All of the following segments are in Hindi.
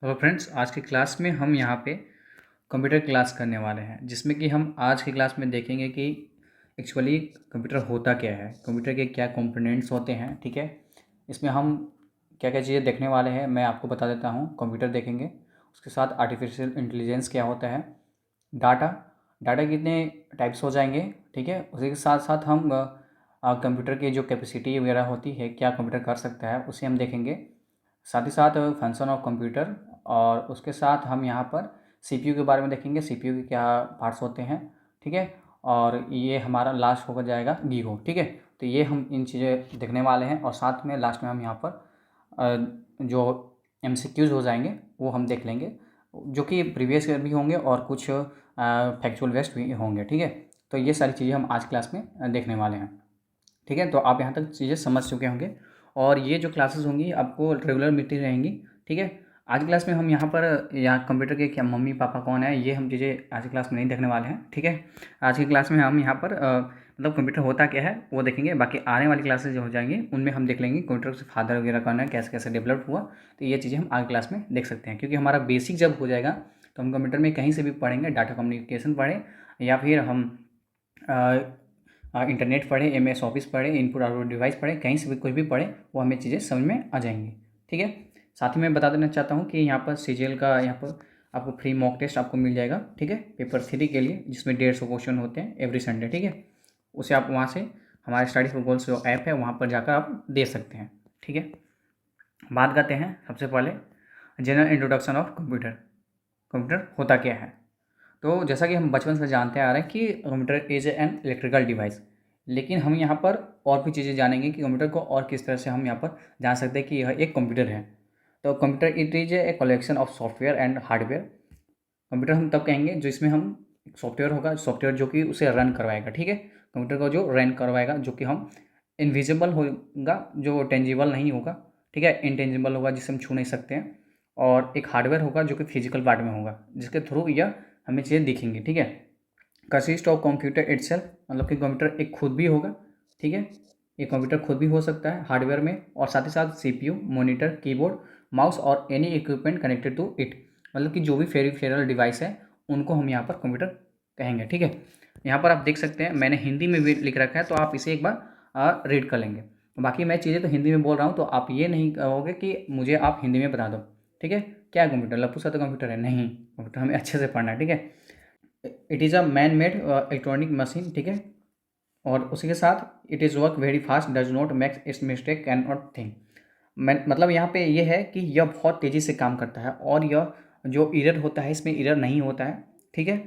हेलो फ्रेंड्स, आज की क्लास में हम यहाँ पे कंप्यूटर क्लास करने वाले हैं, जिसमें कि हम आज की क्लास में देखेंगे कि एक्चुअली कंप्यूटर होता क्या है, कंप्यूटर के क्या कंपोनेंट्स होते हैं। ठीक है, इसमें हम क्या क्या चीज़ें देखने वाले हैं मैं आपको बता देता हूँ। कंप्यूटर देखेंगे, उसके साथ आर्टिफिशियल इंटेलिजेंस क्या होता है, डाटा डाटा कितने टाइप्स हो जाएंगे। ठीक है, उसी के साथ साथ हम कंप्यूटर की जो कैपेसिटी वगैरह होती है, क्या कंप्यूटर कर सकता है, उसे हम देखेंगे। साथ ही साथ फंक्शन ऑफ कंप्यूटर, और उसके साथ हम यहाँ पर सीपीयू के बारे में देखेंगे, सीपीयू के क्या पार्ट्स होते हैं। ठीक है, और ये हमारा लास्ट होकर जाएगा गीगो। ठीक है, तो ये हम इन चीज़ें देखने वाले हैं, और साथ में लास्ट में हम यहाँ पर जो एमसीक्यूज हो जाएंगे वो हम देख लेंगे, जो कि प्रीवियस ईयर भी होंगे और कुछ फैक्चुअल बेस्ड भी होंगे। ठीक है, तो ये सारी चीज़ें हम आज क्लास में देखने वाले हैं। ठीक है, तो आप यहाँ तक चीज़ें समझ चुके होंगे, और ये जो क्लासेस होंगी आपको रेगुलर मिलती रहेंगी। ठीक है, आज क्लास में हम यहाँ पर यहाँ कंप्यूटर के क्या मम्मी पापा कौन है, ये हम चीज़ें आज की क्लास में नहीं देखने वाले हैं। ठीक है, आज की क्लास में हम यहाँ पर मतलब कंप्यूटर होता क्या है वो देखेंगे। बाकी आने वाली क्लासेस जो हो जाएंगी उनमें हम देख लेंगे कंप्यूटर से फादर वगैरह कौन है, कैसे कैसे डेवलप हुआ। तो ये चीज़ें हम आगे क्लास में देख सकते हैं, क्योंकि हमारा बेसिक जब हो जाएगा तो हम कंप्यूटर में कहीं से भी पढ़ेंगे, डाटा कम्युनिकेशन पढ़ें या फिर हम इंटरनेट पढ़े, एमएस ऑफिस पढ़े, इनपुट आउटपुट डिवाइस पढ़े, कहीं से भी कुछ भी पढ़े, वो हमें चीज़ें समझ में आ जाएंगी। ठीक है, साथ ही मैं बता देना चाहता हूँ कि यहाँ पर सीजीएल का यहाँ पर आपको फ्री मॉक टेस्ट आपको मिल जाएगा। ठीक है, पेपर 3 के लिए, जिसमें 150 क्वेश्चन होते हैं एवरी संडे। ठीक है, उसे आप वहाँ से हमारे स्टडी फॉर गोल्स जो ऐप है वहाँ पर जाकर आप दे सकते हैं। ठीक है, बात करते हैं सबसे पहले general introduction of computer. Computer होता क्या है? तो जैसा कि हम बचपन से जानते आ रहे हैं कि computer is an electrical device, लेकिन हम यहाँ पर और भी चीज़ें जानेंगे कि कंप्यूटर को और किस तरह से हम यहाँ पर जान सकते हैं कि यह एक कंप्यूटर है। तो computer it is a collection of software and hardware. Computer हम तब कहेंगे जिसमें हम सॉफ्टवेयर होगा, सॉफ्टवेयर जो कि उसे रन करवाएगा। ठीक है, कंप्यूटर को जो रन करवाएगा, जो कि हम इनविजिबल होगा, जो टेंजिबल नहीं होगा। ठीक है, इनटेंजिबल होगा, जिसे हम छू नहीं सकते हैं। और एक हार्डवेयर होगा जो कि फिजिकल पार्ट में होगा, जिसके थ्रू यह हमें चीज़ें दिखेंगी। ठीक है, कंसिस्ट ऑफ कंप्यूटर इटसेल्फ, मतलब कि कंप्यूटर एक खुद भी होगा। ठीक है, ये कंप्यूटर खुद भी हो सकता है हार्डवेयर में, और साथ ही साथ सीपीयू, मॉनिटर, कीबोर्ड, माउस और any equipment connected to it, मतलब कि जो भी फेरिफेरल डिवाइस है उनको हम यहाँ पर कंप्यूटर कहेंगे। ठीक है, यहाँ पर आप देख सकते हैं मैंने हिंदी में भी लिख रखा है, तो आप इसे एक बार रीड कर लेंगे। बाकी मैं चीज़ें तो हिंदी में बोल रहा हूँ, तो आप ये नहीं कहोगे कि मुझे आप हिंदी में बता दो। ठीक है, क्या है कंप्यूटर? लप्पू सा तो कंप्यूटर है नहीं, कंप्यूटर हमें अच्छे से पढ़ना है। ठीक है, it is a man made electronic machine. ठीक है, और उसी के साथ it is work very fast, does not make it's mistake, can not think. मैं मतलब यहाँ पे ये है कि यह बहुत तेज़ी से काम करता है, और यह जो एरर होता है इसमें एरर नहीं होता है। ठीक है,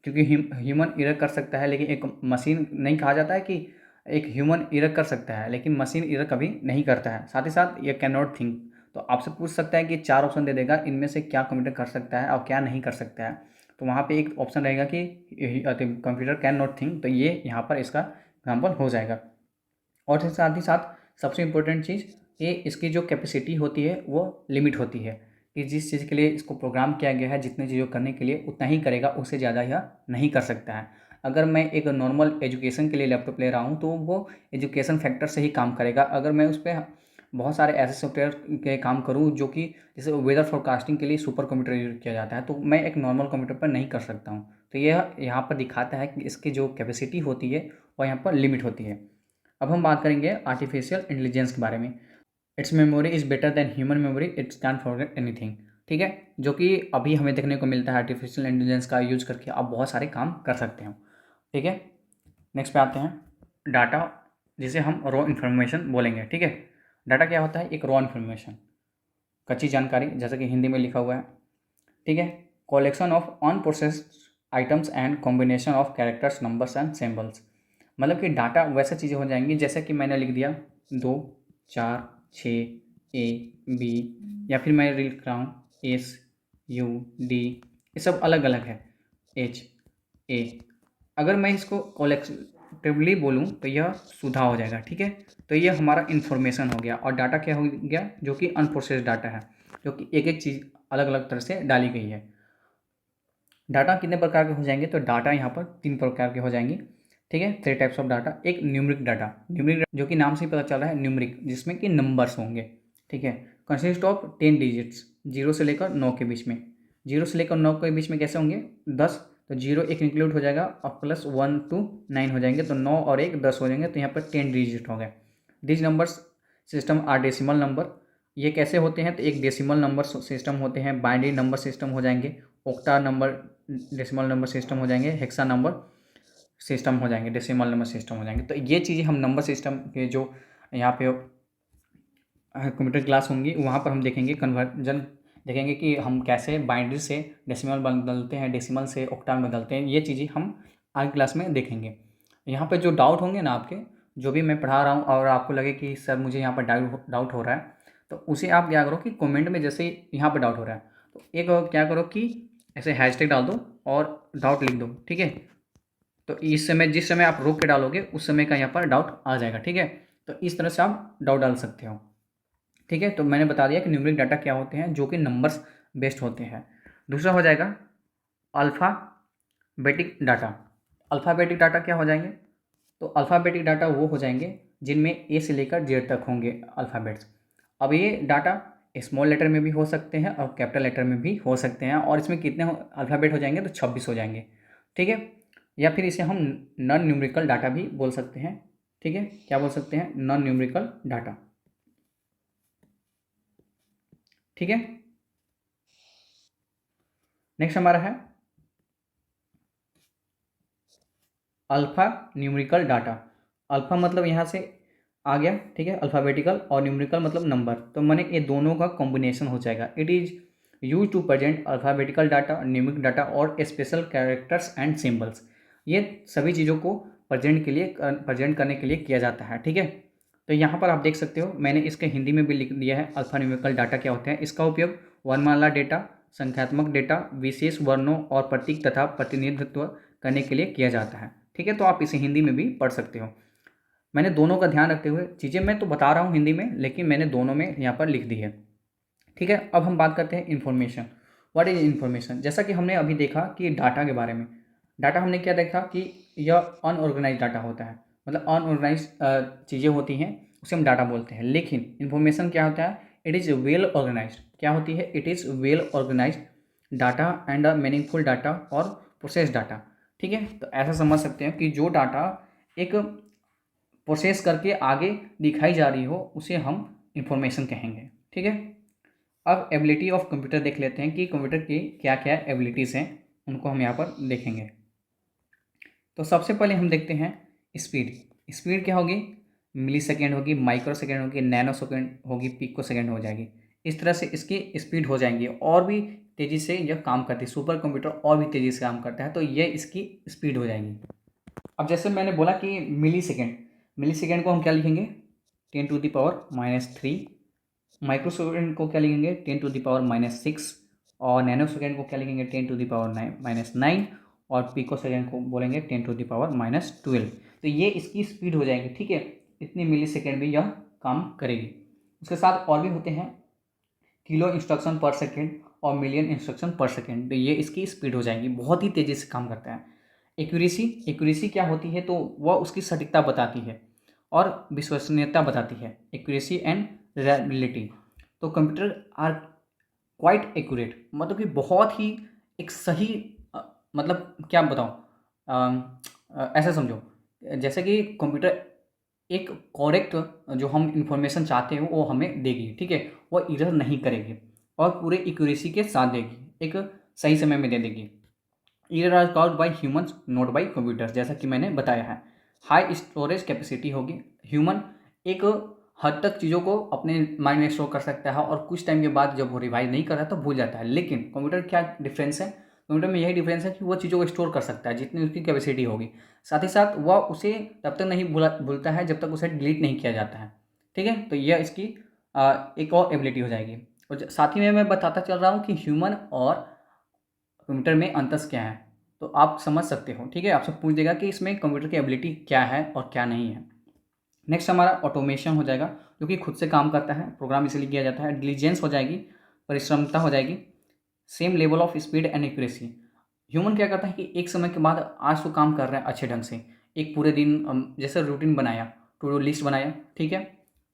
क्योंकि ह्यूमन एरर कर सकता है, लेकिन एक मशीन नहीं। कहा जाता है कि एक ह्यूमन एरर कर सकता है लेकिन मशीन एरर कभी नहीं करता है। साथ ही साथ ये कैन नॉट थिंक। तो आपसे पूछ सकता है कि 4 ऑप्शन दे देगा, इनमें से क्या कंप्यूटर कर सकता है और क्या नहीं कर सकता है। तो वहाँ पे एक ऑप्शन रहेगा कि कंप्यूटर कैन नॉट थिंक, तो ये यहाँ पर इसका एग्जाम्पल हो जाएगा। और साथ ही साथ सबसे इम्पोर्टेंट चीज़, ये इसकी जो कैपेसिटी होती है वो लिमिट होती है, कि जिस चीज़ के लिए इसको प्रोग्राम किया गया है, जितनी चीज़ों करने के लिए उतना ही करेगा, उससे ज़्यादा यह नहीं कर सकता है। अगर मैं एक नॉर्मल एजुकेशन के लिए लैपटॉप ले रहा हूँ तो वो एजुकेशन फैक्टर से ही काम करेगा। अगर मैं उस पर बहुत सारे ऐसे सॉफ्टवेयर के काम करूँ जो कि जैसे वेदर फोरकास्टिंग के लिए सुपर कंप्यूटर यूज किया जाता है, तो मैं एक नॉर्मल कंप्यूटर पर नहीं कर सकता हूँ। तो यह यहाँ पर दिखाता है कि इसकी जो कैपेसिटी होती है वो यहाँ पर लिमिट होती है। अब हम बात करेंगे आर्टिफिशियल इंटेलिजेंस के बारे में। It's memory is better than human memory, it's can forget anything. ठीक है, जो कि अभी हमें देखने को मिलता है, आर्टिफिशियल इंटेलिजेंस का यूज करके आप बहुत सारे काम कर सकते हो। ठीक है, नेक्स्ट पे आते हैं डाटा, जिसे हम रॉ इन्फॉर्मेशन बोलेंगे। ठीक है, डाटा क्या होता है? एक रॉ इन्फॉर्मेशन, कच्ची जानकारी, जैसा कि हिंदी में लिखा हुआ है। ठीक है, collection of unprocessed items and combination of characters, numbers and symbols. मतलब कि डाटा वैसे चीज़ें हो जाएंगी जैसे कि मैंने लिख दिया 2, 4, 6, ए, बी, या फिर मैं लिख रहा हूँ एस, यू, डी, ये सब अलग अलग है, एच, ए। अगर मैं इसको कलेक्टिवली बोलूँ तो यह सुधा हो जाएगा। ठीक है, तो यह हमारा इन्फॉर्मेशन हो गया, और डाटा क्या हो गया? जो कि अनप्रोसेस्ड डाटा है, जो कि एक एक चीज़ अलग अलग तरह से डाली गई है। डाटा कितने प्रकार के हो जाएंगे? तो डाटा यहाँ पर 3 प्रकार के हो जाएंगे। ठीक है, 3 टाइप्स ऑफ डाटा। एक न्यूमरिक डाटा, जो कि नाम से ही पता चल रहा है न्यूमरिक, जिसमें कि नंबर्स होंगे। ठीक है, कंसिस्ट ऑफ 10 डिजिट्स, 0 से लेकर 9 के बीच में। 0 से लेकर 9 के बीच में कैसे होंगे? 10, तो 0 एक इंक्लूड हो जाएगा और प्लस 1 to 9 हो जाएंगे, तो 9 और 1 10 हो जाएंगे, तो यहाँ पर 10 डिजिट हो गए। This numbers system are decimal number. ये कैसे होते हैं? तो एक डेसिमल नंबर सिस्टम होते हैं, बाइनरी नंबर सिस्टम हो जाएंगे, octa number decimal number system हो जाएंगे, हेक्सा नंबर सिस्टम हो जाएंगे, डेसिमल नंबर सिस्टम हो जाएंगे। तो ये चीज़ें हम नंबर सिस्टम के जो यहाँ पे कंप्यूटर क्लास होंगी वहाँ पर हम देखेंगे, कन्वर्जन देखेंगे कि हम कैसे बाइनरी से डेसिमल बदलते हैं, डेसिमल से ऑक्टा में बदलते हैं। ये चीज़ें हम आगे क्लास में देखेंगे। यहाँ पर जो डाउट होंगे ना आपके, जो भी मैं पढ़ा रहा हूँ और आपको लगे कि सर मुझे यहाँ पर डाउट हो रहा है, तो उसे आप क्या करो कि कमेंट में जैसे यहाँ पर डाउट हो रहा है तो एक क्या करो कि ऐसे हैशटैग डाल दो और डाउट लिख दो, ठीक है। तो इस समय जिस समय आप रोक के डालोगे उस समय का यहाँ पर डाउट आ जाएगा, ठीक है। तो इस तरह से आप डाउट डाल सकते हो, ठीक है। तो मैंने बता दिया कि न्यूमेरिक डाटा क्या होते हैं, जो कि नंबर्स बेस्ड होते हैं। दूसरा हो जाएगा अल्फ़ाबेटिक डाटा। अल्फ़ाबेटिक डाटा क्या हो जाएंगे? तो अल्फ़ाबेटिक डाटा वो हो जाएंगे जिनमें ए से लेकर जेड तक होंगे अल्फ़ाबेट्स। अब ये डाटा स्मॉल लेटर में भी हो सकते हैं और कैपिटल लेटर में भी हो सकते हैं, और इसमें कितने अल्फ़ाबेट हो जाएंगे? तो 26 हो जाएंगे, ठीक है। या फिर इसे हम नॉन न्यूमेरिकल डाटा भी बोल सकते हैं, ठीक है। क्या बोल सकते हैं? नॉन न्यूमेरिकल डाटा, ठीक है। नेक्स्ट हमारा है अल्फ़ा न्यूमेरिकल डाटा। अल्फ़ा मतलब यहाँ से आ गया, ठीक है, अल्फ़ाबेटिकल, और न्यूमेरिकल मतलब नंबर, तो मैंने ये दोनों का कॉम्बिनेशन हो जाएगा। It is use to present alphabetical data, numeric data और स्पेशल कैरेक्टर्स एंड सिंबल्स। ये सभी चीज़ों को प्रेजेंट करने के लिए किया जाता है, ठीक है। तो यहाँ पर आप देख सकते हो मैंने इसके हिंदी में भी लिख दिया है अल्फ़ा न्यूमेरिकल डाटा क्या होते हैं। इसका उपयोग वर्णमाला डेटा, संख्यात्मक डेटा, विशेष वर्णों और प्रतीक तथा प्रतिनिधित्व करने के लिए किया जाता है, ठीक है। तो आप इसे हिंदी में भी पढ़ सकते हो। मैंने दोनों का ध्यान रखते हुए चीज़ें मैं तो बता रहा हूँ हिंदी में, लेकिन मैंने दोनों में यहाँ पर लिख दी है, ठीक है। अब हम बात करते हैं इन्फॉर्मेशन। What is information? जैसा कि हमने अभी देखा कि डाटा के बारे में, डाटा हमने क्या देखा कि यह अनऑर्गेनाइज डाटा होता है, मतलब अनऑर्गेनाइज चीज़ें होती हैं उसे हम डाटा बोलते हैं। लेकिन इन्फॉर्मेशन क्या होता है? It is well organise. क्या होती है? It is well organise data and a meaningful data और प्रोसेस डाटा, ठीक है। तो ऐसा समझ सकते हैं कि जो डाटा एक प्रोसेस करके आगे दिखाई जा रही हो उसे हम इंफॉर्मेशन कहेंगे, ठीक है। अब एबिलिटी ऑफ कंप्यूटर देख लेते हैं कि कंप्यूटर की क्या क्या एबिलिटीज़ हैं, उनको हम यहाँ पर देखेंगे। तो सबसे पहले हम देखते हैं स्पीड। स्पीड क्या होगी? मिली सेकेंड होगी, माइक्रो सेकेंड होगी, नैनो सेकेंड होगी, पिको सेकेंड हो जाएगी। इस तरह से इसकी स्पीड हो जाएंगी, और भी तेज़ी से यह काम करती है, सुपर कंप्यूटर और भी तेज़ी से काम करता है, तो ये इसकी स्पीड हो जाएगी। अब जैसे मैंने बोला कि मिली सेकेंड को हम क्या लिखेंगे? 10⁻³ माइक्रो सेकेंड को क्या लिखेंगे? 10⁻⁻6 और नैनो सेकेंड को क्या लिखेंगे? 10⁻⁻9 और पिको सेकेंड को बोलेंगे 10⁻12। तो ये इसकी स्पीड हो जाएगी, ठीक है। इतनी मिली सेकेंड भी यह काम करेगी। उसके साथ और भी होते हैं किलो इंस्ट्रक्शन पर सेकेंड और मिलियन इंस्ट्रक्शन पर सेकेंड, तो ये इसकी स्पीड हो जाएगी, बहुत ही तेज़ी से काम करता है। एक्यूरेसी क्या होती है? तो वह उसकी सटीकता बताती है और विश्वसनीयता बताती है, एक्यूरेसी एंड रिलायबिलिटी। तो कंप्यूटर आर क्वाइट एक्यूरेट, मतलब कि बहुत ही एक सही मतलब क्या बताऊँ, ऐसा समझो जैसे कि कंप्यूटर एक करेक्ट जो हम इंफॉर्मेशन चाहते हैं वो हमें देगी, ठीक है। वो इरर नहीं करेगी और पूरे एक्यूरेसी के साथ देगी, एक सही समय में दे देगी। Error are called by humans not by computers, जैसा कि मैंने बताया है। हाई स्टोरेज कैपेसिटी होगी, ह्यूमन एक हद तक चीज़ों को अपने माइंड में स्टोर कर सकता है और कुछ टाइम के बाद जब वो रिवाइज नहीं कर रहा तो भूल जाता है। लेकिन कंप्यूटर क्या डिफरेंस है? कंप्यूटर में यही डिफरेंस है कि वो चीज़ों को स्टोर कर सकता है जितनी उसकी कैपेसिटी होगी, साथ ही साथ वह उसे तब तक नहीं भूलता है जब तक उसे डिलीट नहीं किया जाता है, ठीक है। तो यह इसकी एक और एबिलिटी हो जाएगी। और साथ ही में मैं बताता चल रहा हूँ कि ह्यूमन और कंप्यूटर में अंतर क्या है, तो आप समझ सकते हो, ठीक है। आपसे पूछ देगा कि इसमें कंप्यूटर की एबिलिटी क्या है और क्या नहीं है। नेक्स्ट हमारा ऑटोमेशन हो जाएगा, जो कि खुद से काम करता है, प्रोग्राम इसलिए किया जाता है। डिलीजेंस हो जाएगी, परिश्रमता हो जाएगी। Same level of speed and accuracy. Human क्या करता है कि एक समय के बाद आज तो काम कर रहा है अच्छे ढंग से, एक पूरे दिन जैसे रूटीन बनाया, टू डू लिस्ट बनाया, ठीक है,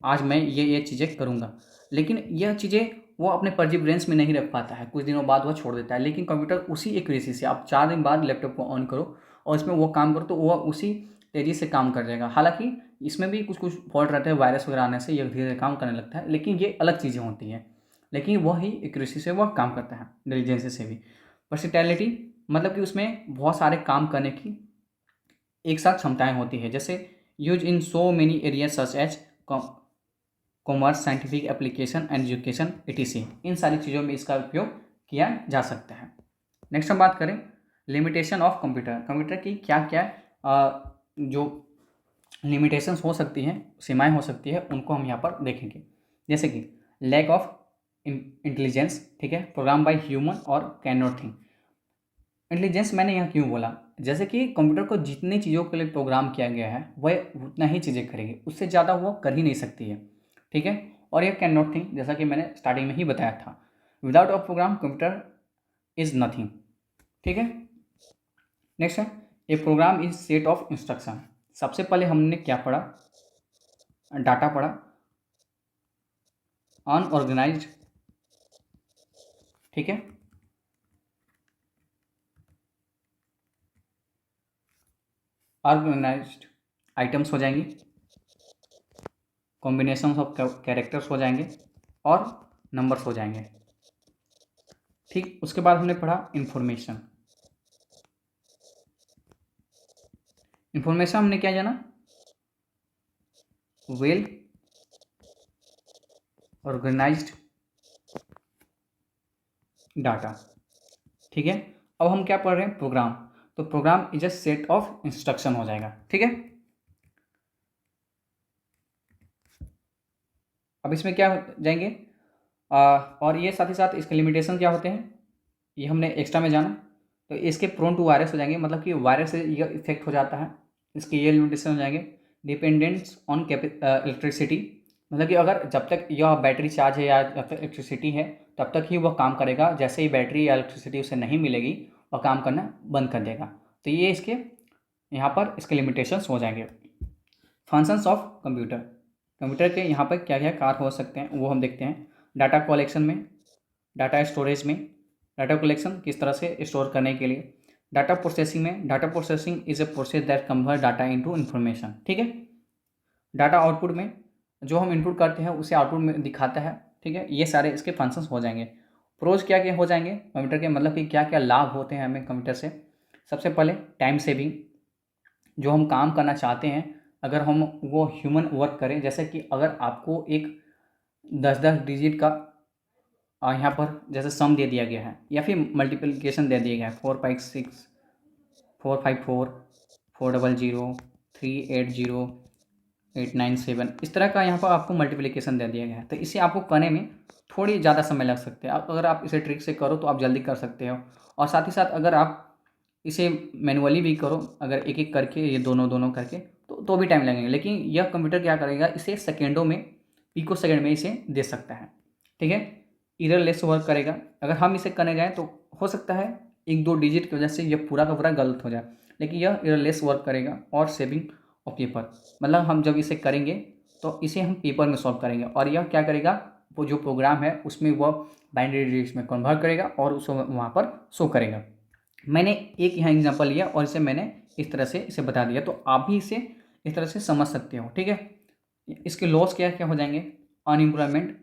आज मैं ये चीज़ें करूँगा। लेकिन यह चीज़ें वो अपने परसिवरेंस में नहीं रख पाता है, कुछ दिनों बाद वह छोड़ देता है। लेकिन कंप्यूटर उसी एक्यूरेसी से आप 4 दिन बाद लैपटॉप को ऑन करो और इसमें वो काम करो तो वह उसी तेज़ी से काम कर जाएगा। हालाँकि इसमें भी कुछ फॉल्ट रहते हैं, वायरस वगैरह आने से यह धीरे-धीरे काम करने लगता है, लेकिन ये अलग चीज़ें होती हैं। लेकिन वही एक्यूरेसी से वह काम करता है, इंटेलिजेंस से भी। वर्सेटैलिटी मतलब कि उसमें बहुत सारे काम करने की एक साथ क्षमताएँ होती है, जैसे use in so many areas such as commerce, scientific application and education etc। इन सारी चीज़ों में इसका उपयोग किया जा सकता है। नेक्स्ट हम बात करें लिमिटेशन ऑफ कंप्यूटर। कंप्यूटर की क्या क्या जो लिमिटेशंस हो सकती हैं, सीमाएं हो सकती है, उनको हम यहाँ पर देखेंगे। जैसे कि लैक ऑफ इंटेलिजेंस, ठीक है, प्रोग्राम बाय ह्यूमन और कैन नॉट थिंक। इंटेलिजेंस मैंने यहाँ क्यों बोला, जैसे कि कंप्यूटर को जितनी चीज़ों के लिए प्रोग्राम किया गया है वह उतना ही चीज़ें करेगी, उससे ज़्यादा वो कर ही नहीं सकती है, ठीक है। और यह कैन नॉट थिंक, जैसा कि मैंने स्टार्टिंग में ही बताया था, without a program computer is nothing, ठीक है। नेक्स्ट है a program is set of instruction. सबसे पहले हमने क्या पढ़ा, डाटा पढ़ा, अनऑर्गेनाइज्ड, ठीक है, ऑर्गेनाइज्ड आइटम्स हो जाएंगी, कॉम्बिनेशन ऑफ कैरेक्टर्स हो जाएंगे और नंबर्स हो जाएंगे, ठीक। उसके बाद हमने पढ़ा इंफॉर्मेशन। इंफॉर्मेशन हमने क्या जाना, वेल ऑर्गेनाइज्ड डाटा, ठीक है। अब हम क्या पढ़ रहे हैं, प्रोग्राम। तो program is a set of instruction हो जाएगा, ठीक है। अब इसमें क्या जाएंगे और ये साथ ही साथ इसके लिमिटेशन क्या होते हैं, ये हमने एक्स्ट्रा में जाना। तो इसके प्रोन टू वायरस हो जाएंगे, मतलब कि वायरस से ये इफेक्ट हो जाता है, इसके ये लिमिटेशन हो जाएंगे। डिपेंडेंस ऑन इलेक्ट्रिसिटी, मतलब कि अगर जब तक यह बैटरी चार्ज है या जब तक इलेक्ट्रिसिटी है तब तक ही वह काम करेगा, जैसे ही बैटरी या इलेक्ट्रिसिटी उसे नहीं मिलेगी वह काम करना बंद कर देगा। तो ये इसके यहाँ पर इसके लिमिटेशंस हो जाएंगे। फंक्शंस ऑफ कंप्यूटर, कंप्यूटर के यहाँ पर क्या क्या कार्य हो सकते हैं वो हम देखते हैं। डाटा कलेक्शन में, डाटा स्टोरेज में, डाटा कलेक्शन किस तरह से स्टोर करने के लिए। डाटा प्रोसेसिंग में, data processing is a process that convert data into information, ठीक है। डाटा आउटपुट में, जो हम इनपुट करते हैं उसे आउटपुट में दिखाता है, ठीक है। ये सारे इसके फंक्शंस हो जाएंगे। प्रोज क्या क्या हो जाएंगे कंप्यूटर के, मतलब कि क्या क्या लाभ होते हैं हमें कंप्यूटर से। सबसे पहले टाइम सेविंग, जो हम काम करना चाहते हैं अगर हम वो ह्यूमन वर्क करें, जैसे कि अगर आपको एक 10-10 डिजिट का यहाँ पर जैसे सम दे दिया गया है या फिर मल्टीप्लिकेशन दे दिया गया है, 456 454 400 380 897, इस तरह का यहाँ पर आपको मल्टीप्लिकेशन दे दिया गया है। तो इसे आपको करने में थोड़ी ज़्यादा समय लग सकते हैं। अगर आप इसे ट्रिक से करो तो आप जल्दी कर सकते हो, और साथ ही साथ अगर आप इसे मैनुअली भी करो, अगर एक एक करके ये दोनों दोनों करके तो भी टाइम लगेगा। लेकिन यह कंप्यूटर क्या करेगा, इसे सेकेंडों में, पिको सेकेंड में इसे दे सकता है, ठीक है। एररलेस वर्क करेगा। अगर हम इसे करने जाएँ तो हो सकता है 1-2 डिजिट की वजह से यह पूरा का पूरा गलत हो जाए, लेकिन यह एररलेस वर्क करेगा। और सेविंग ऑफ पेपर, मतलब हम जब इसे करेंगे तो इसे हम पेपर में सॉल्व करेंगे, और यह क्या करेगा, वो जो प्रोग्राम है उसमें वह बाइनरी डिजिट्स में कन्वर्ट करेगा और उसको वहाँ पर शो करेगा। मैंने एक यहाँ एग्जांपल लिया और इसे मैंने इस तरह से इसे बता दिया, तो आप भी इसे इस तरह से समझ सकते हो, ठीक है। इसके लॉस क्या क्या हो जाएंगे, अनएम्प्लॉयमेंट,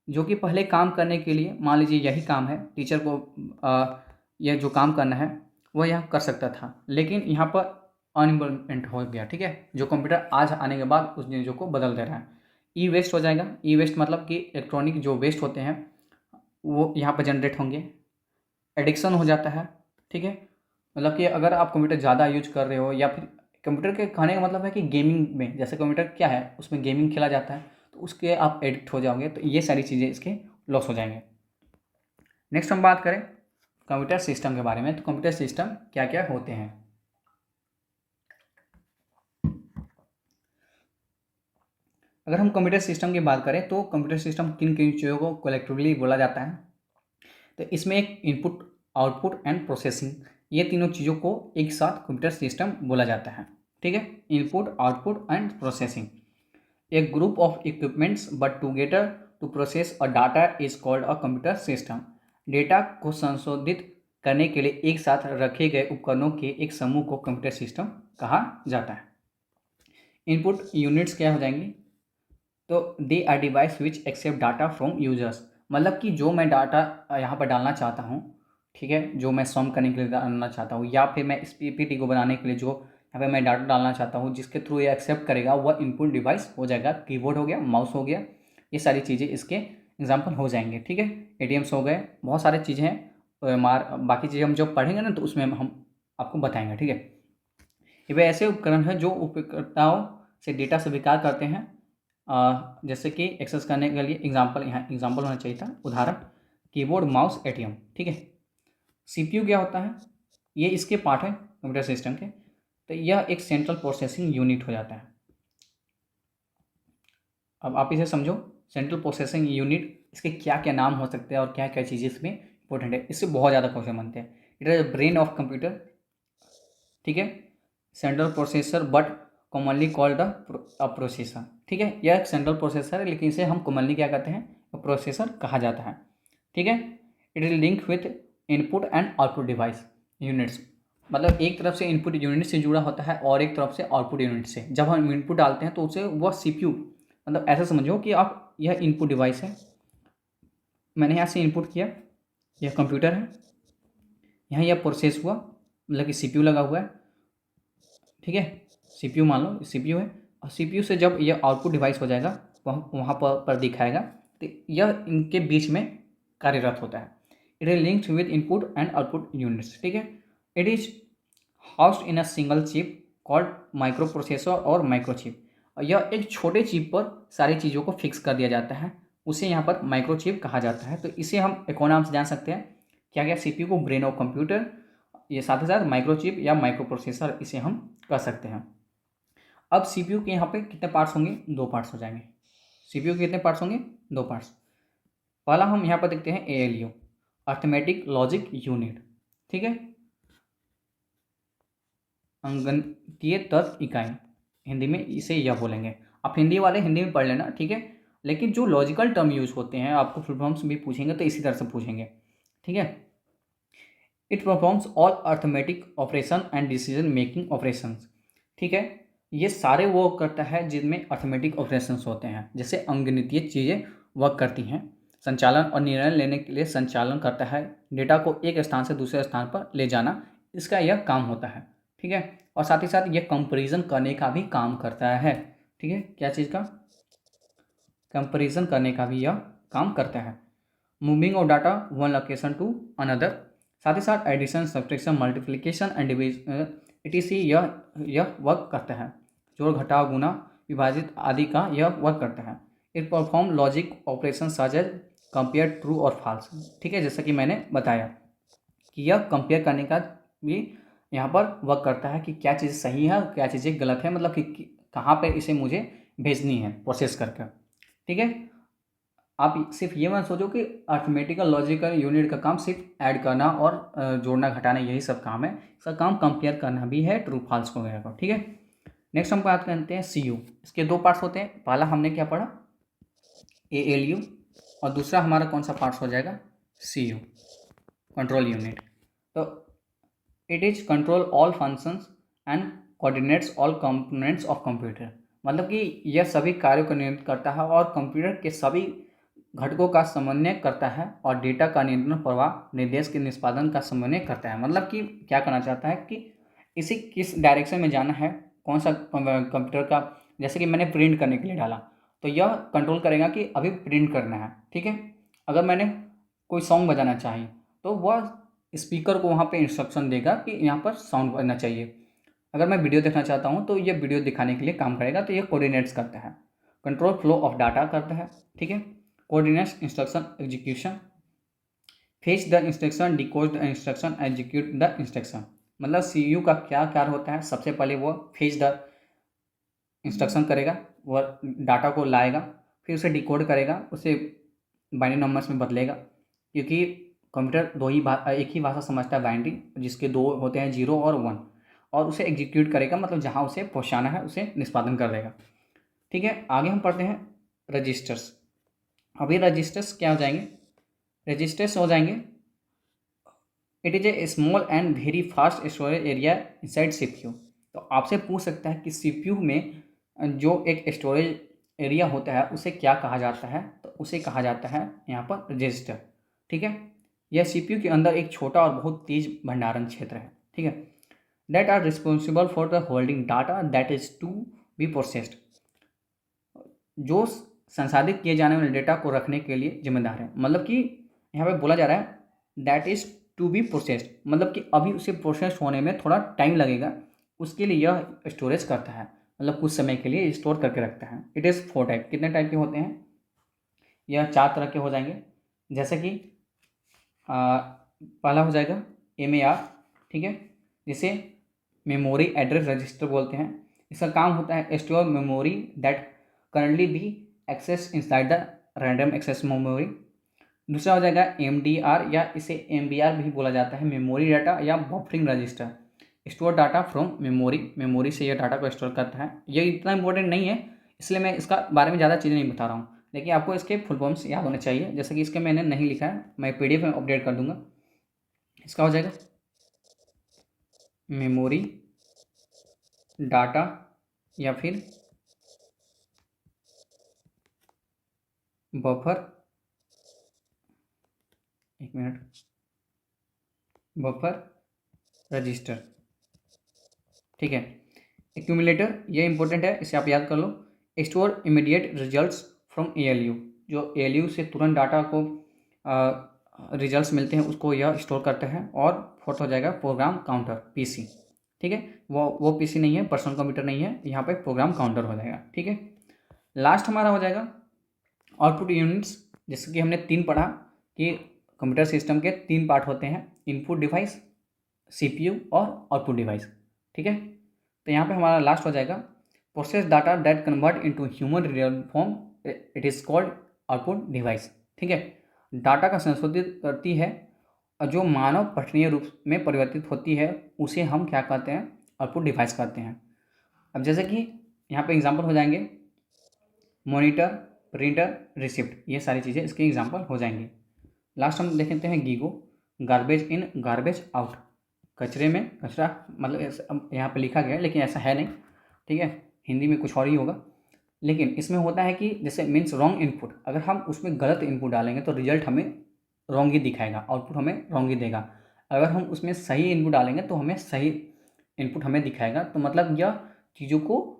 जो कि पहले काम करने के लिए, मान लीजिए यही काम है, टीचर को यह जो काम करना है वह यह कर सकता था, लेकिन यहाँ पर अनएम्प्लॉयमेंट हो गया, ठीक है। जो कंप्यूटर आज आने के बाद उस चीज़ों को बदल दे रहा है। ई वेस्ट हो जाएगा। ई वेस्ट मतलब कि इलेक्ट्रॉनिक जो वेस्ट होते हैं वो यहाँ पर जनरेट होंगे। एडिक्शन हो जाता है, ठीक है, मतलब कि अगर आप कंप्यूटर ज़्यादा यूज कर रहे हो, या फिर कंप्यूटर के कहने का मतलब है कि गेमिंग में, जैसे कंप्यूटर क्या है उसमें गेमिंग खेला जाता है, तो उसके आप एडिक्ट हो जाओगे, तो ये सारी चीज़ें इसके लॉस हो जाएंगे। नेक्स्ट हम बात करें कंप्यूटर सिस्टम के बारे में। तो कंप्यूटर सिस्टम क्या क्या होते हैं। अगर हम कंप्यूटर सिस्टम की बात करें तो कंप्यूटर सिस्टम किन किन चीज़ों को कलेक्टिवली बोला जाता है, तो इसमें एक इनपुट, आउटपुट एंड प्रोसेसिंग, ये तीनों चीज़ों को एक साथ कंप्यूटर सिस्टम बोला जाता है, ठीक है। Input, output and processing, a group of equipments but together to process a data is called a computer system. Data को संशोधित करने के लिए एक साथ रखे गए उपकरणों के एक समूह को कंप्यूटर सिस्टम कहा जाता है। इनपुट यूनिट्स क्या हो जाएंगी? तो they are device which accept data from users, मतलब कि जो मैं डाटा यहाँ पर डालना चाहता हूँ, ठीक है, जो मैं सम करने के लिए डालना चाहता हूँ, या फिर मैं इस पीपीटी को बनाने के लिए जो यहाँ पे मैं डाटा डालना चाहता हूँ, जिसके थ्रू ये एक्सेप्ट करेगा वह इनपुट डिवाइस हो जाएगा। कीबोर्ड हो गया, माउस हो गया, ये सारी चीज़ें इसके एग्जाम्पल हो जाएंगे। ठीक है, एटीएम्स हो गए, बहुत सारी चीज़ें हैं। बाकी चीज़ें हम जब पढ़ेंगे ना तो उसमें हम आपको बताएंगे। ठीक है, ये वे ऐसे उपकरण हैं जो उपयोगकर्ताओं से डेटा स्वीकार करते हैं, जैसे कि एक्सेस करने के लिए एग्जाम्पल, यहाँ एग्जाम्पल होना चाहिए था, उदाहरण कीबोर्ड, माउस, एटीएम। ठीक है, सीपीयू क्या होता है? ये इसके पार्ट है कंप्यूटर सिस्टम के, तो यह एक सेंट्रल प्रोसेसिंग यूनिट हो जाता है। अब आप इसे समझो, सेंट्रल प्रोसेसिंग यूनिट, इसके क्या क्या नाम हो सकते हैं और क्या क्या चीज़ें इसमें इंपॉर्टेंट है, इससे बहुत ज़्यादा क्वेश्चन बनते हैं। It is brain of computer, ठीक है, central processor but commonly called the processor. ठीक है, यह एक सेंट्रल प्रोसेसर है, लेकिन इसे हम कॉमनली क्या कहते हैं? प्रोसेसर कहा जाता है। ठीक है, it is link with input and output device units, मतलब एक तरफ से इनपुट यूनिट से जुड़ा होता है और एक तरफ से आउटपुट यूनिट से। जब हम इनपुट डालते हैं तो उसे वह सीपीयू, मतलब ऐसा समझो कि आप, यह इनपुट डिवाइस है, मैंने यहाँ से इनपुट किया, यह कंप्यूटर है, यहाँ यह प्रोसेस हुआ, मतलब कि सीपीयू लगा हुआ है। ठीक है, सीपीयू मान लो सीपीयू है, और सीपीयू से जब यह आउटपुट डिवाइस हो जाएगा वहाँ पर दिखाएगा, तो यह इनके बीच में कार्यरत होता है। It is linked with input and output units. ठीक है, it is housed in a single chip called micro processor और माइक्रोचिप। यह एक छोटे चिप पर सारी चीज़ों को फिक्स कर दिया जाता है, उसे यहाँ पर माइक्रोचिप कहा जाता है। तो इसे हम एक और नाम से जान सकते हैं, क्या क्या? सीपीयू को ब्रेन ऑफ कंप्यूटर, ये साथ ही साथ माइक्रोचिप या माइक्रो प्रोसेसर इसे हम कर सकते हैं। अब सीपीयू के यहाँ पे कितने पार्ट्स होंगे? 2 पार्ट्स हो जाएंगे। सीपीयू के कितने पार्ट्स होंगे? 2 पार्ट्स। पहला हम यहाँ पर देखते हैं एएलयू, अर्थमेटिक लॉजिक यूनिट। ठीक है, अंगणितीय तर्क इकाई, हिंदी में इसे यह बोलेंगे। आप हिंदी वाले हिंदी में पढ़ लेना, ठीक है, लेकिन जो लॉजिकल टर्म यूज होते हैं आपको फुल फॉर्म्स भी पूछेंगे तो इसी तरह से पूछेंगे। ठीक है, it performs all arithmetic operation and decision making operations. ठीक है, ये सारे वो करता है जिनमें अर्थमेटिक ऑपरेशंस होते हैं, जैसे अंगणितीय चीज़ें वर्क करती हैं, संचालन और निर्णय लेने के लिए संचालन करता है, डेटा को एक स्थान से दूसरे स्थान पर ले जाना, इसका यह काम होता है। ठीक है, और साथ ही साथ यह कंपैरिजन करने का भी काम करता है। ठीक है, क्या चीज़ का? कंपैरिजन करने का भी यह काम करता है। Moving of data one location to another, साथ ही साथ addition, subtraction, multiplication and division etc यह वर्क करता है। जोड़, घटाव, गुना, विभाजित आदि का यह वर्क करता है। It perform logic operation such as compare true और फॉल्स। ठीक है, जैसा कि मैंने बताया कि यह कंपेयर करने का भी यहाँ पर वर्क करता है कि क्या चीज़ सही है क्या चीज़ें गलत है, मतलब कि कहाँ पे इसे मुझे भेजनी है प्रोसेस करके। ठीक है, आप सिर्फ ये मत सोचो कि अर्थमेटिकल लॉजिकल यूनिट का काम सिर्फ ऐड करना और जोड़ना घटाना यही सब काम है, इसका काम कंपेयर करना भी है ट्रू फॉल्स वगैरह को। ठीक है, नेक्स्ट हम बात करते हैं सीयू। इसके 2 पार्ट्स होते हैं, पहला हमने क्या पढ़ा? एएलयू, और दूसरा हमारा कौन सा पार्ट्स हो जाएगा? CU, control unit. तो it is control all functions and coordinates all components of computer, मतलब कि यह सभी कार्यों को नियंत्रित करता है और कंप्यूटर के सभी घटकों का समन्वय करता है और डेटा का नियंत्रण, प्रवाह, निर्देश के निष्पादन का समन्वय करता है। मतलब कि क्या करना चाहता है कि इसे किस डायरेक्शन में जाना है, कौन सा कंप्यूटर का, जैसे कि मैंने प्रिंट करने के लिए डाला तो यह कंट्रोल करेगा कि अभी प्रिंट करना है। ठीक है, अगर मैंने कोई सॉन्ग बजाना चाहिए तो वह स्पीकर को वहाँ पे इंस्ट्रक्शन देगा कि यहाँ पर साउंड बजना चाहिए। अगर मैं वीडियो देखना चाहता हूँ तो ये वीडियो दिखाने के लिए काम करेगा, तो ये कोऑर्डिनेट्स करता है। कंट्रोल फ्लो ऑफ डाटा करता है। ठीक है, coordinates instruction execution, fetch the instruction, decode the instruction, execute the instruction. मतलब सीयू का क्या कार्य होता है? सबसे पहले वो फेच द इंस्ट्रक्शन करेगा, वह डाटा को लाएगा, फिर उसे डिकोड करेगा, उसे बाइनरी नंबर्स में बदलेगा, क्योंकि कंप्यूटर एक ही भाषा समझता है, बाइनरी, जिसके 2 होते हैं 0 और 1, और उसे एग्जीक्यूट करेगा, मतलब जहाँ उसे पहुँचाना है उसे निष्पादन कर देगा। ठीक है, आगे हम पढ़ते हैं रजिस्टर्स। अभी रजिस्टर्स क्या हो जाएंगे, रजिस्टर्स हो जाएंगे it is a small and very fast storage area inside CPU. तो आपसे पूछ सकता है कि सीपीयू में जो एक स्टोरेज एरिया होता है उसे क्या कहा जाता है, तो उसे कहा जाता है यहाँ पर रजिस्टर। ठीक है, यह सीपीयू के अंदर एक छोटा और बहुत तेज भंडारण क्षेत्र है। ठीक है, that are responsible for the holding data that is to be processed, जो संसाधित किए जाने वाले डेटा को रखने के लिए जिम्मेदार है। मतलब कि यहाँ पे बोला जा रहा है that is to be processed, मतलब कि अभी उसे प्रोसेस होने में थोड़ा टाइम लगेगा, उसके लिए यह स्टोरेज करता है, मतलब कुछ समय के लिए स्टोर करके रखता है। इट इज़ 4 टाइप, कितने टाइप के होते हैं, यह 4 तरह के हो जाएंगे। जैसे कि पहला हो जाएगा MAR। ठीक है, जिसे मेमोरी एड्रेस रजिस्टर बोलते हैं। इसका काम होता है store memory that currently be access inside the random access memory. दूसरा हो जाएगा MDR, या इसे MBR भी बोला जाता है, मेमोरी डाटा या buffering register, store data from memory, memory से यह डाटा को स्टोर करता है। ये इतना इंपॉर्टेंट नहीं है, इसलिए मैं इसका बारे में ज़्यादा चीज़ें नहीं बता रहा हूँ, लेकिन आपको इसके फुल फॉर्म्स याद होने चाहिए। जैसे कि इसके मैंने नहीं लिखा है, मैं PDF में अपडेट कर दूंगा। इसका हो जाएगा मेमोरी डाटा या फिर बफर, एक मिनट, बफर रजिस्टर। ठीक है, एक्यूमुलेटर ये इंपॉर्टेंट है, इसे आप याद कर लो। Store immediate results from ALU, जो ALU से तुरंत डाटा को रिजल्ट्स मिलते हैं उसको यह स्टोर करता है। और फोर्थ हो जाएगा प्रोग्राम काउंटर PC। ठीक है, वो PC नहीं है, पर्सनल कंप्यूटर नहीं है, यहाँ पे प्रोग्राम काउंटर हो जाएगा। ठीक है, लास्ट हमारा हो जाएगा आउटपुट यूनिट्स, जैसे कि हमने 3 पढ़ा कि कंप्यूटर सिस्टम के 3 पार्ट होते हैं, इनपुट डिवाइस, CPU और आउटपुट डिवाइस। ठीक है, तो यहाँ पे हमारा लास्ट हो जाएगा process data that convert into human real form, it is called output device. ठीक है, डाटा का संशोधित करती है और जो मानव पठनीय रूप में परिवर्तित होती है उसे हम क्या कहते हैं, आउटपुट डिवाइस कहते हैं। अब जैसे कि यहाँ पे एग्जांपल हो जाएंगे मॉनिटर, प्रिंटर, रिसिप्ट, ये सारी चीज़ें इसके एग्जांपल हो जाएंगे। लास्ट हम देख लेते हैं GIGO, garbage in garbage out, कचरे में कचरा, मतलब अब यहाँ पे लिखा गया है लेकिन ऐसा है नहीं। ठीक है, हिंदी में कुछ और ही होगा, लेकिन इसमें होता है कि जैसे मीन्स रॉन्ग इनपुट, अगर हम उसमें गलत इनपुट डालेंगे तो रिजल्ट हमें रॉन्ग ही दिखाएगा, आउटपुट हमें रॉन्ग ही देगा। अगर हम उसमें सही इनपुट डालेंगे तो हमें सही इनपुट हमें दिखाएगा। तो मतलब यह चीज़ों को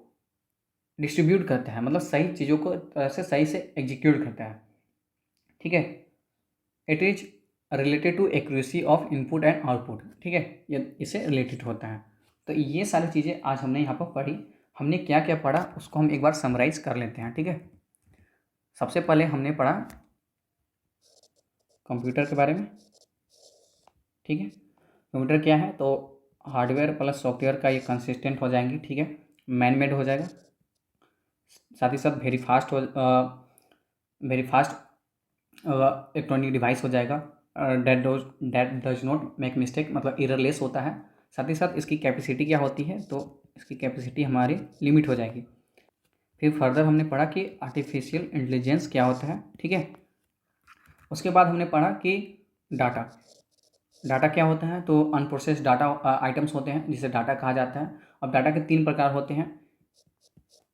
डिस्ट्रीब्यूट करता है, मतलब सही चीज़ों को तरह से सही से एग्जीक्यूट करता है। ठीक है, it is related to accuracy of input and output. ठीक है, ये इससे रिलेटेड होता है। तो ये सारी चीज़ें आज हमने यहाँ पर पढ़ी। हमने क्या क्या पढ़ा उसको हम एक बार समराइज कर लेते हैं। ठीक है, सबसे पहले हमने पढ़ा कंप्यूटर के बारे में। ठीक है, कंप्यूटर क्या है, तो हार्डवेयर प्लस सॉफ्टवेयर का ये कंसिस्टेंट हो जाएंगे। ठीक है, मैन मेड हो जाएगा, साथ ही साथ वेरी फास्ट इलेक्ट्रॉनिक डिवाइस हो जाएगा, that does not make mistake, मतलब एररलेस होता है। साथ ही साथ इसकी कैपेसिटी क्या होती है, तो इसकी कैपेसिटी हमारी लिमिट हो जाएगी। फिर फर्दर हमने पढ़ा कि आर्टिफिशियल इंटेलिजेंस क्या होता है। ठीक है, उसके बाद हमने पढ़ा कि डाटा, डाटा क्या होता है, तो अनप्रोसेस्ड डाटा आइटम्स होते हैं जिसे डाटा कहा जाता है। अब डाटा के 3 प्रकार होते हैं,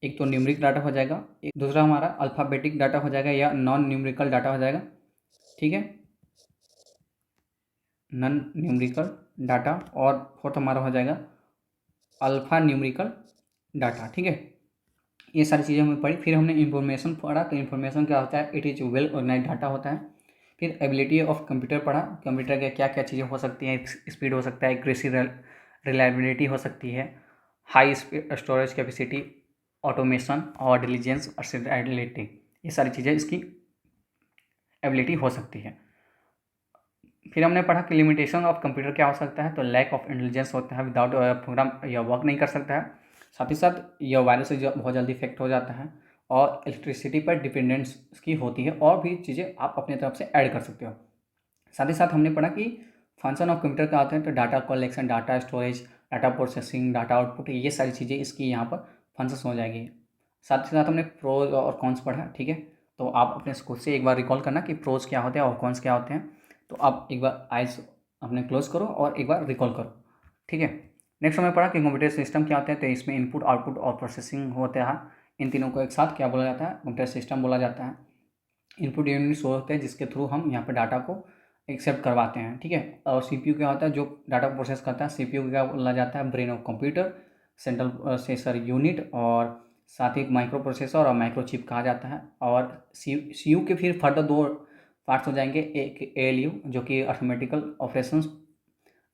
एक तो न्यूमेरिक डाटा हो जाएगा, एक दूसरा हमारा अल्फ़ाबेटिक डाटा हो जाएगा या नॉन न्यूमेरिकल डाटा हो जाएगा। ठीक है, नॉन न्यूमेरिकल डाटा, और फोर्थ हमारा हो जाएगा अल्फ़ा न्यूमेरिकल डाटा। ठीक है, ये सारी चीज़ें हमने पढ़ी। फिर हमने इंफॉर्मेशन पढ़ा, तो इन्फॉर्मेशन क्या होता है, it is well organise data होता है। फिर एबिलिटी ऑफ कंप्यूटर पढ़ा, कंप्यूटर के क्या क्या चीज़ें हो सकती हैं, स्पीड हो सकता है, एक्यूरेसी, रिलायबिलिटी हो सकती है, हाई स्टोरेज कैपेसिटी, ऑटोमेशन और डिलीजेंस और सेटेलिटी, ये सारी चीज़ें इसकी एबिलिटी हो सकती है। फिर हमने पढ़ा कि लिमिटेशन ऑफ कंप्यूटर क्या हो सकता है, तो लैक ऑफ इंटेलिजेंस होता है, विदाउट प्रोग्राम यह वर्क नहीं कर सकता है। साथ ही साथ यह वायरस से बहुत जल्दी इफेक्ट हो जाता है, और इलेक्ट्रिसिटी पर डिपेंडेंस की होती है, और भी चीज़ें आप अपने तरफ से ऐड कर सकते हो। साथ ही साथ हमने पढ़ा कि फंक्शन ऑफ कंप्यूटर क्या होते हैं, तो data collection, data storage, data processing, data output, ये सारी चीज़ें इसकी यहाँ पर फंक्शंस हो जाएगी। साथ ही साथ हमने प्रोज और कॉन्स पढ़ा। ठीक है, तो आप अपने खुद से एक बार रिकॉल करना कि प्रोज क्या होते हैं और कॉन्स क्या होते हैं। तो आप एक बार आइज अपने क्लोज करो और एक बार रिकॉल करो, ठीक है। नेक्स्ट हमें पढ़ा कि कंप्यूटर सिस्टम क्या होते हैं। तो इसमें इनपुट, आउटपुट और प्रोसेसिंग होते हैं। इन तीनों को एक साथ क्या बोला जाता है? कंप्यूटर सिस्टम बोला जाता है। इनपुट यूनिट्स वो होते हैं जिसके थ्रू हम यहाँ पर डाटा को एक्सेप्ट करवाते हैं, ठीक है। और सीपीयू क्या होता है? जो डाटा को प्रोसेस करता है। सीपीयू को क्या बोला जाता है? Brain of computer, central processor unit, और साथ ही एक माइक्रो प्रोसेसर और माइक्रो चिप कहा जाता है। और सीयू के फिर फर्दर दो पार्ट्स हो जाएंगे। एक एएलयू जो कि अर्थमेटिकल ऑपरेशंस,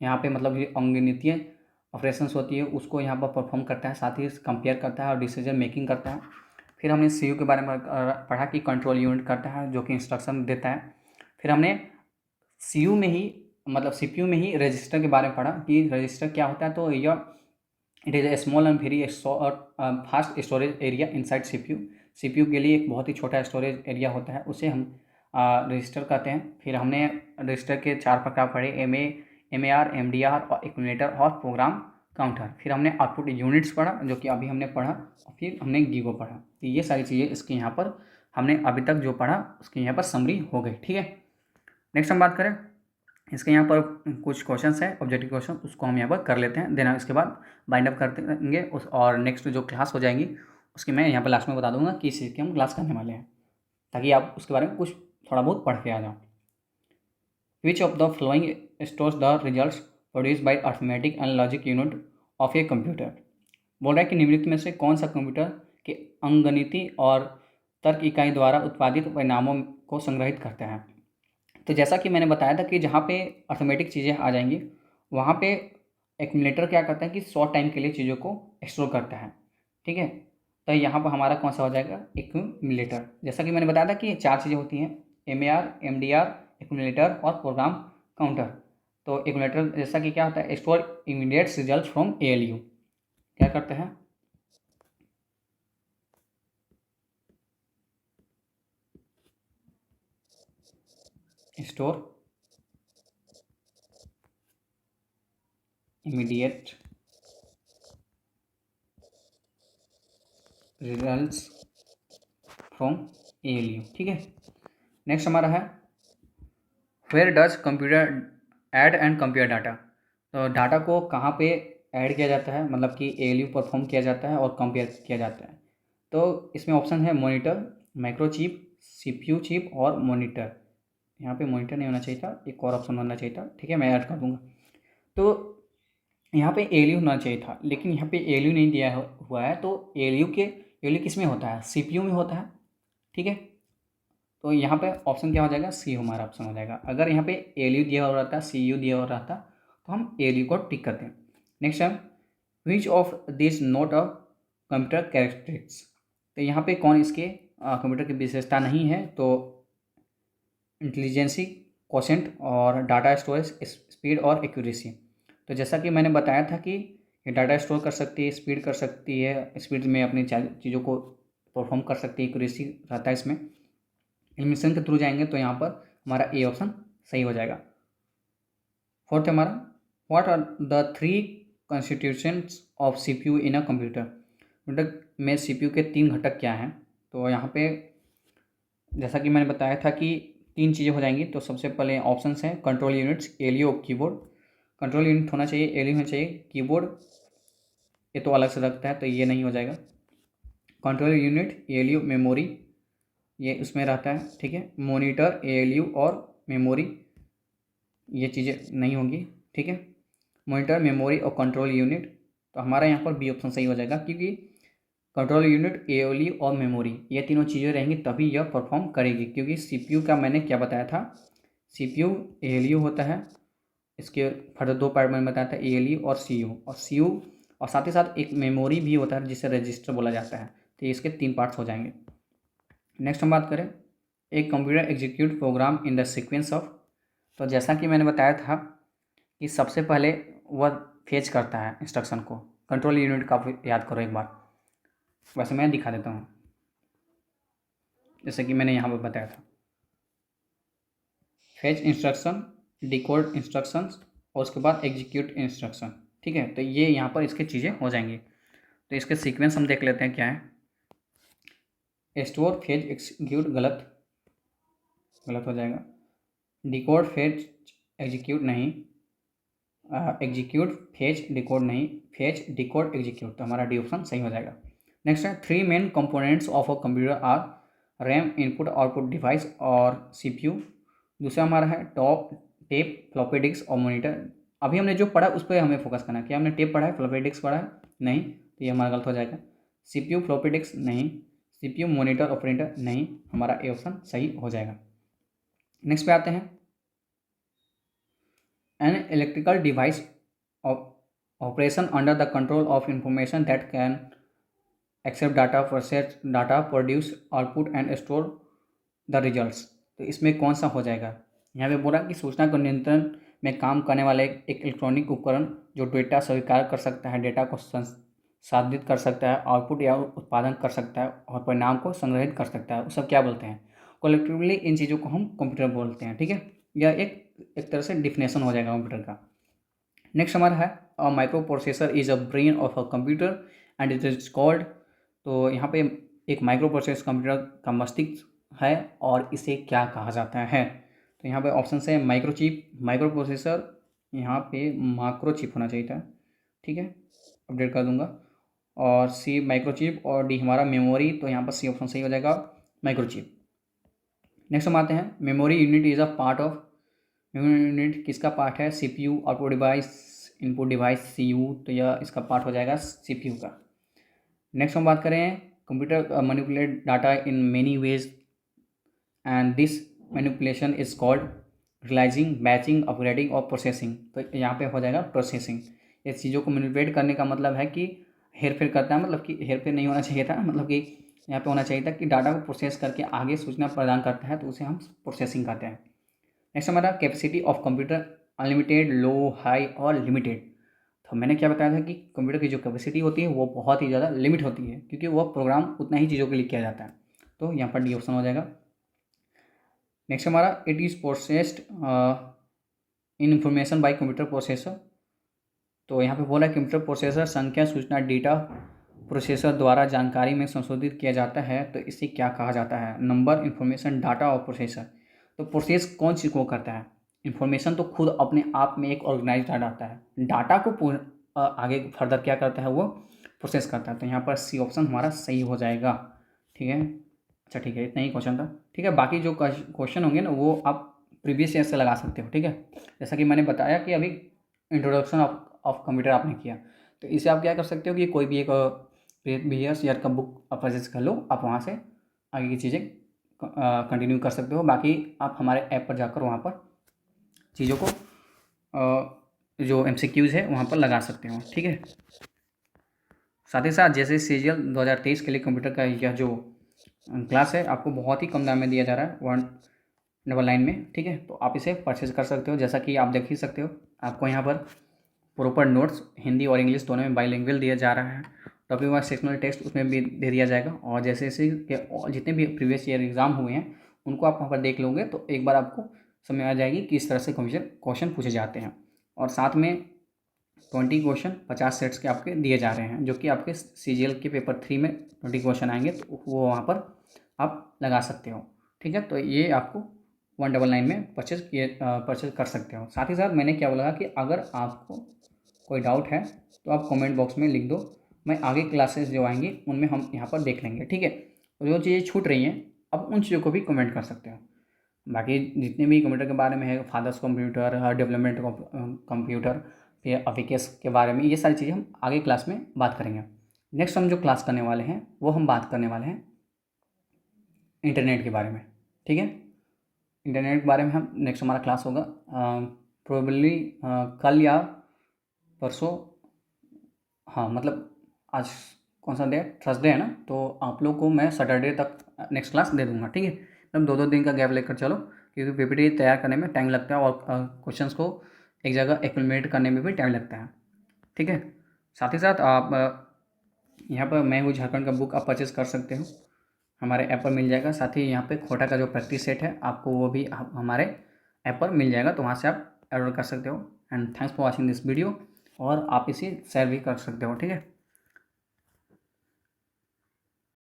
यहाँ पे मतलब ये अंगगणितीय ऑपरेशंस होती है उसको यहाँ पर परफॉर्म करता है, साथ ही कंपेयर करता है और डिसीजन मेकिंग करता है। फिर हमने सीयू के बारे में पढ़ा कि कंट्रोल यूनिट करता है जो कि इंस्ट्रक्शन देता है। फिर हमने सीयू में ही मतलब सीपीयू में ही रजिस्टर के बारे में पढ़ा कि रजिस्टर क्या होता है। तो यह it is a small and very fast storage area inside CPU. CPU के लिए एक बहुत ही छोटा स्टोरेज एरिया होता है, उसे हम रजिस्टर कहते हैं। फिर हमने रजिस्टर के 4 प्रकार पढ़े, एमएआर, एमडीआर और एक्यूमुलेटर और प्रोग्राम काउंटर। फिर हमने आउटपुट यूनिट्स पढ़ा जो कि अभी हमने पढ़ा, और फिर हमने गीगो पढ़ा। तो ये सारी चीज़ें इसके यहाँ पर हमने अभी तक जो पढ़ा उसके यहाँ पर समरी हो गई, ठीक है। नेक्स्ट हम बात करें, इसके यहाँ पर कुछ क्वेश्चंस हैं ऑब्जेक्टिव क्वेश्चन, उसको हम यहाँ पर कर लेते हैं। देन इसके बाद बाइंड अप कर देंगे उस, और नेक्स्ट जो क्लास हो जाएंगी उसकी मैं यहाँ पर लास्ट में बता दूंगा कि इस चीज़ की हम क्लास करने वाले हैं, ताकि आप उसके बारे में कुछ थोड़ा बहुत पढ़ के आ जाओ। Which of the flowing stores the results produce by arithmetic and logic unit of a computer. बोल रहा है कि निम्नलिखित में से कौन सा कंप्यूटर के अंकगणितीय और तर्क इकाई द्वारा उत्पादित परिणामों को संग्रहित करता है। तो जैसा कि मैंने बताया था कि जहाँ पे अर्थमेटिक चीज़ें आ जाएंगी वहाँ पे एक्यूमुलेटर क्या करता है कि शॉर्ट टाइम के लिए चीज़ों को स्टोर करता है, ठीक है। तो यहाँ पर हमारा कौन सा हो जाएगा? एक्यूमुलेटर। जैसा कि मैंने बताया था कि 4 चीज़ें होती हैं, एमएआर, एमडीआर, एक्यूमुलेटर और प्रोग्राम काउंटर। तो एक्यूमुलेटर जैसा कि क्या होता है? Store immediate result from ALU. क्या करते हैं? Store immediate results from ALU, ठीक है। नेक्स्ट हमारा है where does computer add and compare data. तो डाटा को कहाँ पे ऐड किया जाता है, मतलब कि एएलयू परफॉर्म किया जाता है और कंपेयर किया जाता है। तो इसमें ऑप्शन है मॉनिटर, माइक्रोचिप, सीपीयू चिप और मॉनिटर। यहाँ पे मॉनिटर नहीं होना चाहिए था, एक और ऑप्शन होना चाहिए था, ठीक है, मैं ऐड कर दूंगा। तो यहाँ पे एएलयू होना चाहिए था, लेकिन यहाँ पे एएलयू नहीं दिया हुआ है। तो एएलयू किस में होता है? सीपीयू में होता है, ठीक है। तो यहाँ पे ऑप्शन क्या हो जाएगा? सी हमारा ऑप्शन हो जाएगा। अगर यहाँ पे एएलयू दिया हो रहता, सीयू दिया हो रहता, तो हम एएलयू को टिक करते हैं। नेक्स्ट है which of this note of computer characteristics. तो यहाँ पे कौन इसके कंप्यूटर की विशेषता नहीं है? तो इंटेलिजेंसी, क्वोशेंट और डाटा स्टोरेज, स्पीड और एक्यूरेसी। तो जैसा कि मैंने बताया था कि ये डाटा स्टोर कर सकती है, स्पीड कर सकती है, स्पीड में अपनी चीज़ों को परफॉर्म कर सकती है, एक्यूरेसी रहता है इसमें। एलिमिनेशन के थ्रू जाएंगे तो यहाँ पर हमारा ए ऑप्शन सही हो जाएगा। फोर्थ हमारा what are the 3 constitutions of CPU in a computer. Computer में सीपीयू के 3 घटक क्या हैं? तो यहाँ पे जैसा कि मैंने बताया था कि 3 चीज़ें हो जाएंगी। तो सबसे पहले ऑप्शंस हैं कंट्रोल यूनिट्स, एएलयू और कीबोर्ड। कंट्रोल यूनिट होना चाहिए, एएलयू होना चाहिए, कीबोर्ड ये तो अलग से रखता है तो ये नहीं हो जाएगा। कंट्रोल यूनिट, एएलयू, मेमोरी ये उसमें रहता है, ठीक है। मॉनिटर, एएलयू और मेमोरी ये चीज़ें नहीं होंगी, ठीक है। मॉनिटर, मेमोरी और कंट्रोल यूनिट, तो हमारा यहाँ पर बी ऑप्शन सही हो जाएगा, क्योंकि कंट्रोल यूनिट, एएलयू और मेमोरी ये तीनों चीज़ें रहेंगी तभी यह परफॉर्म करेगी। क्योंकि सीपीयू का मैंने क्या बताया था, सीपीयू एएलयू होता है, इसके फर्दर 2 पार्ट मैंने बताया था, एएलयू और सीयू और साथ ही साथ एक मेमोरी भी होता है जिसे रजिस्टर बोला जाता है। तो इसके 3 पार्ट्स हो जाएंगे। नेक्स्ट हम बात करें एक computer execute program in the sequence of. तो जैसा कि मैंने बताया था कि सबसे पहले वह फेच करता है इंस्ट्रक्शन को। कंट्रोल यूनिट का याद करो एक बार, वैसे मैं दिखा देता हूँ जैसे कि मैंने यहाँ पर बताया था। फेच इंस्ट्रक्शन, डिकोड इंस्ट्रक्शंस और उसके बाद एग्जीक्यूट इंस्ट्रक्शन, ठीक है। तो ये यहाँ पर इसकी चीज़ें हो जाएंगी। तो इसके सीक्वेंस हम देख लेते हैं क्या है। स्टोर फेज एग्जीक्यूट गलत हो जाएगा। डिकोड फेज एग्जीक्यूट नहीं, एग्जीक्यूट फेज डिकोड नहीं, फेज डिकोड एग्जीक्यूट, तो हमारा डी ऑप्शन सही हो जाएगा। नेक्स्ट है 3 main components of a computer are RAM, input output device और सीपीयू। दूसरा हमारा है टॉप टेप, फ्लॉपी डिस्क और मॉनिटर। अभी हमने जो पढ़ा उस पर हमें फोकस करना है। क्या हमने टेप पढ़ा है, फ्लॉपी डिस्क पढ़ा है? नहीं, तो ये हमारा गलत हो जाएगा। सीपीयू फ्लॉपी डिस्क नहीं, सीपीयू मॉनिटर और प्रिंटर नहीं, हमारा ए ऑप्शन सही हो जाएगा। नेक्स्ट पे आते हैं, an electrical device operation under the control of information that can accept data, process data, produce output and store the results. तो इसमें कौन सा हो जाएगा? यहाँ पे बोला कि सूचना को नियंत्रण में काम करने वाला एक इलेक्ट्रॉनिक उपकरण जो डेटा स्वीकार कर सकता है, डेटा को संसाधित कर सकता है, आउटपुट या उत्पादन कर सकता है और परिणाम को संग्रहित कर सकता है, वो सब क्या बोलते हैं? कलेक्टिवली इन चीज़ों को हम कंप्यूटर बोलते हैं। ठीक है, यह एक तरह से डिफिनेशन हो जाएगा कंप्यूटर का। नेक्स्ट हमारा है a micro processor is a brain of a computer and it is called. तो यहाँ पे एक माइक्रो प्रोसेसर कंप्यूटर का मस्तिष्क है और इसे क्या कहा जाता है? तो यहाँ पे ऑप्शन है माइक्रो चिप, माइक्रो प्रोसेसर, यहाँ पे माइक्रो चिप होना चाहिए था। ठीक है, अपडेट कर दूंगा। और सी माइक्रो चिप और डी हमारा मेमोरी, तो यहाँ पर सी ऑप्शन सही हो जाएगा, माइक्रो चिप। नेक्स्ट हम आते हैं, memory unit is a part of. Memory unit किसका पार्ट है? CPU, output device, input device, CU, तो यह इसका पार्ट हो जाएगा सीपीयू का। नेक्स्ट हम बात करें, computer manipulate data in many ways and this manipulation is called realising, batching, upgrading और प्रोसेसिंग। तो यहाँ पे हो जाएगा प्रोसेसिंग। ये चीज़ों को मैनिपुलेट करने का मतलब है कि हेरफेर करता है, मतलब कि हेरफेर नहीं होना चाहिए था, मतलब कि यहाँ पे होना चाहिए था कि डाटा को प्रोसेस करके आगे सूचना प्रदान करता है, तो उसे हम प्रोसेसिंग कहते हैं। नेक्स्ट हमारा capacity of computer unlimited, low, high और लिमिटेड। तो मैंने क्या बताया था कि कंप्यूटर की जो कैपेसिटी होती है वो बहुत ही ज़्यादा लिमिट होती है, क्योंकि वह प्रोग्राम उतना ही चीज़ों के लिए किया जाता है। तो यहाँ पर डी ऑप्शन हो जाएगा। नेक्स्ट हमारा it is processed in information bye computer processor. तो यहाँ पे बोला है कंप्यूटर प्रोसेसर संख्या, सूचना, डेटा प्रोसेसर द्वारा जानकारी में संशोधित किया जाता है, तो इसे क्या कहा जाता है? नंबर, इन्फॉर्मेशन, डाटा और प्रोसेसर। तो प्रोसेस कौन चीज़ को करता है? इन्फॉर्मेशन तो खुद अपने आप में एक ऑर्गेनाइज डाटा आता है, डाटा को आगे फर्दर क्या करता है? वो प्रोसेस करता है। तो यहाँ पर सी ऑप्शन हमारा सही हो जाएगा। ठीक है, अच्छा ठीक है, इतना ही क्वेश्चन था। ठीक है, बाकी जो क्वेश्चन होंगे ना वो आप प्रीवियस ईयर से लगा सकते हो। ठीक है, जैसा कि मैंने बताया कि अभी इंट्रोडक्शन ऑफ कंप्यूटर आपने किया, तो इसे आप क्या कर सकते हो कि कोई भी एक प्रीवियस ईयर का बुक आप परचेज कर लो, आप वहाँ से आगे की चीज़ें कंटिन्यू कर सकते हो। बाकी आप हमारे ऐप पर जाकर वहाँ पर चीज़ों को जो MCQs है वहाँ पर लगा सकते हो। ठीक है, साथ ही साथ जैसे CGL 2023 के लिए कंप्यूटर का यह जो क्लास है आपको बहुत ही कम दाम में दिया जा रहा है, 199 में। ठीक है, तो आप इसे परचेज कर सकते हो। जैसा कि आप देख ही सकते हो, आपको यहाँ पर प्रॉपर नोट्स हिंदी और इंग्लिश दोनों में बाइलिंगुअल दिया जा रहा है। टॉपिक वाइज सेक्शनल टेस्ट उसमें भी दे दिया जाएगा, और जैसे जैसे जितने भी प्रीवियस ईयर एग्जाम हुए हैं उनको आप वहाँ पर देख लोगे तो एक बार आपको समझ आ जाएगी कि इस तरह से क्वेश्चन पूछे जाते हैं। और साथ में 20 क्वेश्चन 50 सेट्स के आपके दिए जा रहे हैं, जो कि आपके CGL के पेपर 3 में 20 क्वेश्चन आएंगे, तो वो वहाँ पर आप लगा सकते हो। ठीक है, तो ये आपको 199 में परचेज कर सकते हो। साथ ही साथ मैंने क्या बोला कि अगर आपको कोई डाउट है तो आप कमेंट बॉक्स में लिख दो, मैं आगे क्लासेस जो आएंगी उनमें हम यहाँ पर देख लेंगे। ठीक है, और जो चीज़ें छूट रही हैं अब उन चीज़ों को भी कमेंट कर सकते हो। बाकी जितने भी कंप्यूटर के बारे में है, फादर्स कंप्यूटर, डेवलपमेंट कंप्यूटर, फिर अफिकेस के बारे में, ये सारी चीज़ें हम आगे क्लास में बात करेंगे। नेक्स्ट हम जो क्लास करने वाले हैं वो हम बात करने वाले हैं इंटरनेट के बारे में। ठीक है, इंटरनेट के बारे में हम नेक्स्ट हमारा क्लास होगा प्रोबेबली कल या परसों। हाँ, मतलब आज कौन सा डे है? थर्सडे है ना, तो आप लोग को मैं सैटरडे तक नेक्स्ट क्लास दे दूंगा। ठीक है, मतलब 2-2 दिन का गैप लेकर चलो, क्योंकि PPT तैयार करने में टाइम लगता है और क्वेश्चंस को एक जगह एक्यूमुलेट करने में भी टाइम लगता है। ठीक है, साथ ही साथ आप यहाँ पर मैं हूँ झारखंड का बुक आप परचेज़ कर सकते हो, हमारे ऐप पर मिल जाएगा। साथ ही यहाँ पे खोटा का जो प्रैक्टिस सेट है आपको वो भी हमारे ऐप पर मिल जाएगा, तो वहाँ से आप ऑर्डर कर सकते हो। And thanks for watching this video, और आप इसे शेयर भी कर सकते हो। ठीक है।